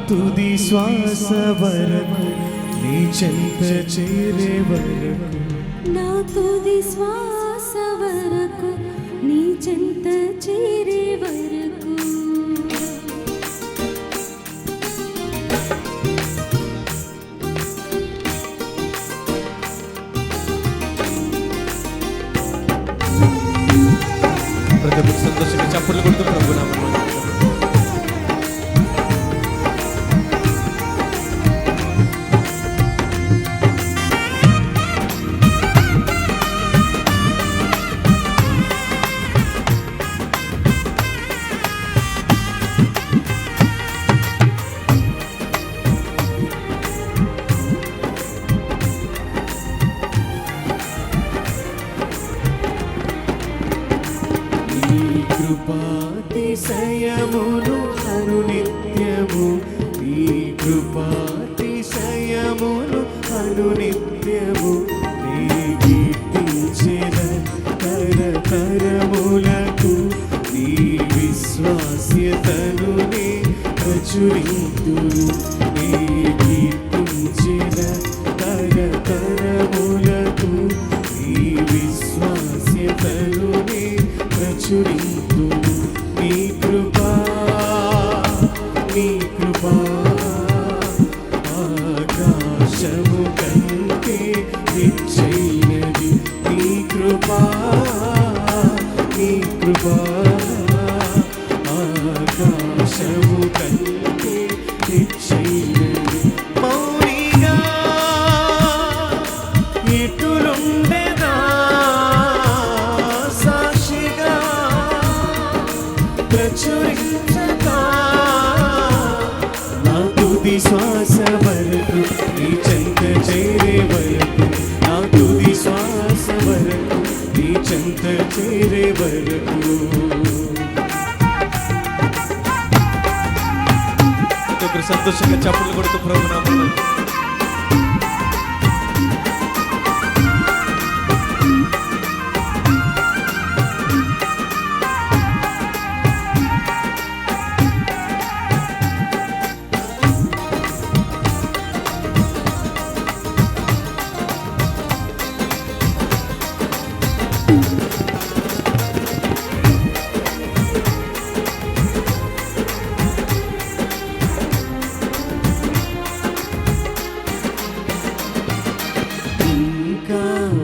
తుది శ్వాస వరకు నీ చెంత చేరే వరకు, నా తుది శ్వాస వరకు నీ చెంత చేరే వరకు. ప్రతి ఒక్కరు సంతోషంగా చప్పట్లు కొడుతూ ప్రభు నామములో కృపాతిశయమును అనునిత్యము, ఈ కృపాతిశయమును అనునిత్యము నీ కీర్తించెద తరతరములకు, నీ విశ్వాస్యతను నే ప్రచురింతును, నీ కీర్తించెద తరతరములకు, నీ విశ్వాస్యతను నే ప్రచురింతును. నీ కృపా ఆకాశము కంటే నిశ్చైనది, నీ కృపా ఆకాశము కంటే నిశ్చైనది. మౌనిగా ఎటులుండెదా సాక్షిగా ప్రచురించగా, నా తుది శ్వాస వరకు నీ చెంత చేరే వరకు, నా తుది శ్వాస వరకు నీ చెంత చేరే వరకు. ఒకరు సంతోషంగా చప్పట్లు కొడుతూ ప్రభు నామములో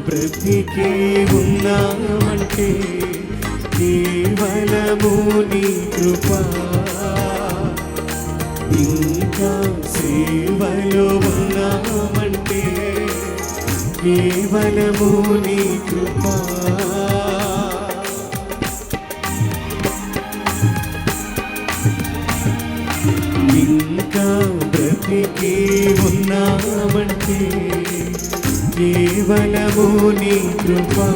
బ్రతికే ఉన్నామంటే కేవలము నీ కృపా, ఇంకా సేవలో ఉన్నామంటే కేవలము నీ కృపా. ఇంకా బ్రతికే ఉన్నామంటే కేవలము నీ కృపా,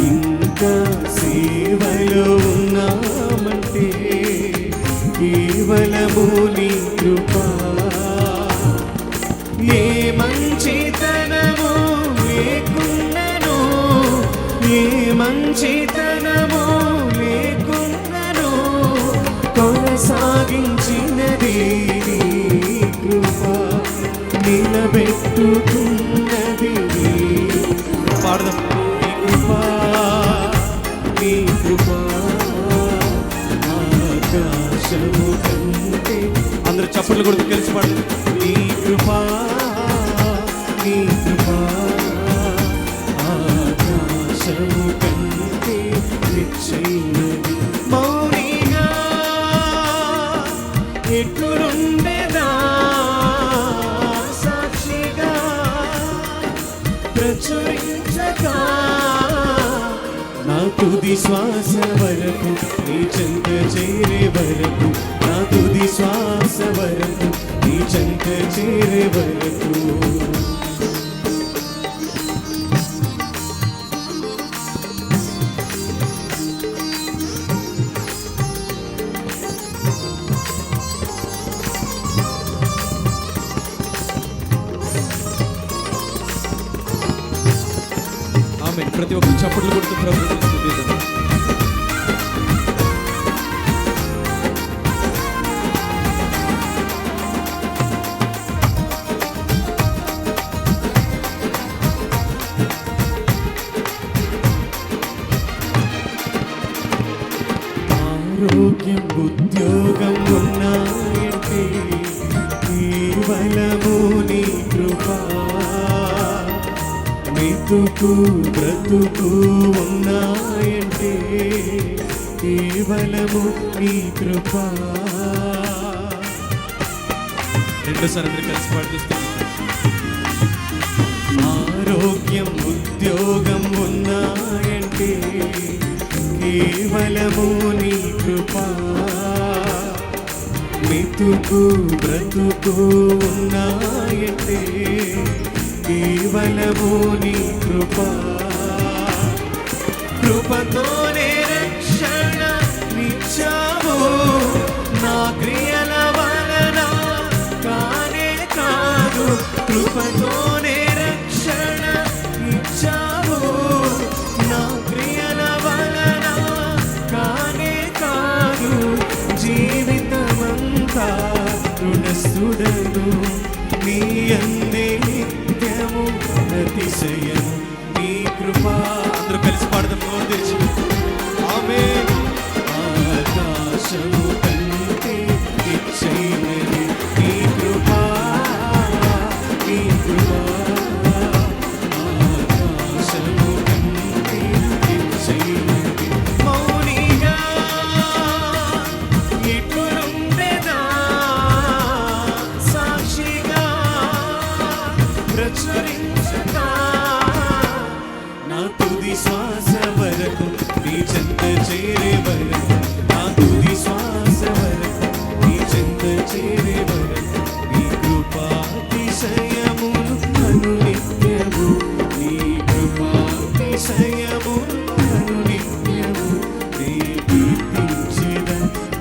ఇంకా సేవలో ఉన్నామంటే కేవలము నీ కృపా. ఏ మంచితనము లేకున్నను, ఏ మంచితనము లేకున్నను కొనసాగించినది నీ కృపా, నిలబెట్టుతున్నది పాడదాం. నీ కృపా ఆకాశము కంటే, అందరూ చప్పట్లు కొడుతూ కలిసి పాడదాం. నీ కృపా ఆకాశము కంటే నిశ్చైనది. మౌనిగా ఎటులుండెదా సాక్షిగా ప్రచురించగా, నా తుది శ్వాస వరకు నీ చెంత చేరే వరకు, నా తుది శ్వాస వరకు నీ చెంత చేరే వరకు. ఆమేన్. ప్రతి ఒక్కరు చప్పట్లు కొడుతూ ప్రభువుని స్తుతిద్దాం. బ్రతుకు బ్రతుకు ఉన్నాయంటే కేవలము నీ కృపా. రెండోసారి అందరూ కలిసి పాడుతూ ఆరోగ్యం ఉద్యోగం ఉన్నాయంటే కేవలము నీ కృపా. బ్రతుకు బ్రతుకు ఉన్నాయంటే కేవలము నీ కృపా. కృపతోనే రక్షణ నిచ్చావు, నా క్రియల వలన కానే కాదు. కృపతోనే రక్షణ నిచ్చావు, నా క్రియల వలన కానే కాదు. జీవితమంతా రుణస్థుడను, నీ అందే నిత్యము అతిశయము నీ కృపా. అందరూ కలిసి పాడదాం నోరు తెరిచి. ఆమేన్. ఆకాశము కంటే నిశ్చయమైనది నీ కృపా, నీ కృపా. ఆకాశము కంటే నిశ్చయమైనది. మౌనిగా ఇటులుండెదా, సాక్షిగా ప్రచురించుగా, నా తుది శ్వాస వరకు నీ చెంత చేరే వరకు, నా తుది శ్వాస వరకు నీ చెంత చేరే వరకు. నీ కృపాతిశయమును అనునిత్యము, నీ కృపాతిశయమును అనునిత్యము నీ కీర్తించెద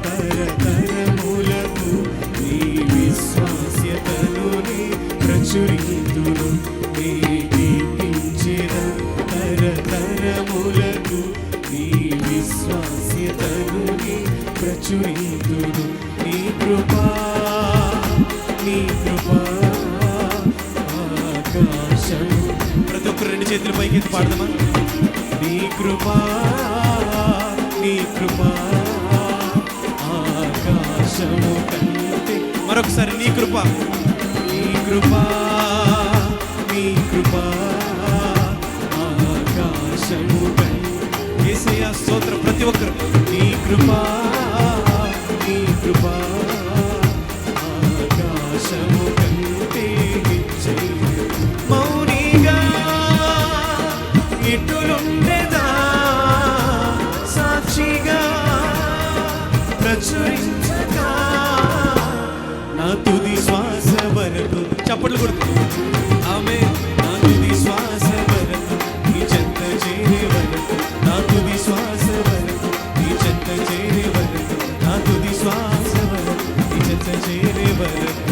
తరతరములకు. నీ విశ్వాస్యతను నీ ప్రచురింతును, నీ కీర్తించెద తరతరములకు. నీ విశ్వాస్యతను నీ ప్రచురింతును. నీ కృపా, నీ కృపా. ఆకాశము ప్రతి ఒక్కరు రెండు చేతులు పైకి ఎత్తి పాడదామా. నీ కృపా, నీ కృపా. ఆకాశము కంటే మరొకసారి నీ కృప. నీ కృపా, నీ కృపా. ఆకాశము కంటే యేసయ్యా స్తోత్రం. ప్రతి ఒక్కరు నీ కృపా, నీ కృపా. ఆకాశము కంటే నిశ్చయము. మౌనిగా ఇటులుండెదా, సాక్షిగా ప్రచురించగా, నా తుది శ్వాస వరకు. చప్పట్లు కొడుతూ ఆమేన్. నా తుది శ్వాస వరకు నీ చెంత చేరే వరకు, నా తుది శ్వాస వరకు నీ చెంత చేరే వరకు, నా తుది శ్వాస వరకు నీ చెంత చేరే వరకు.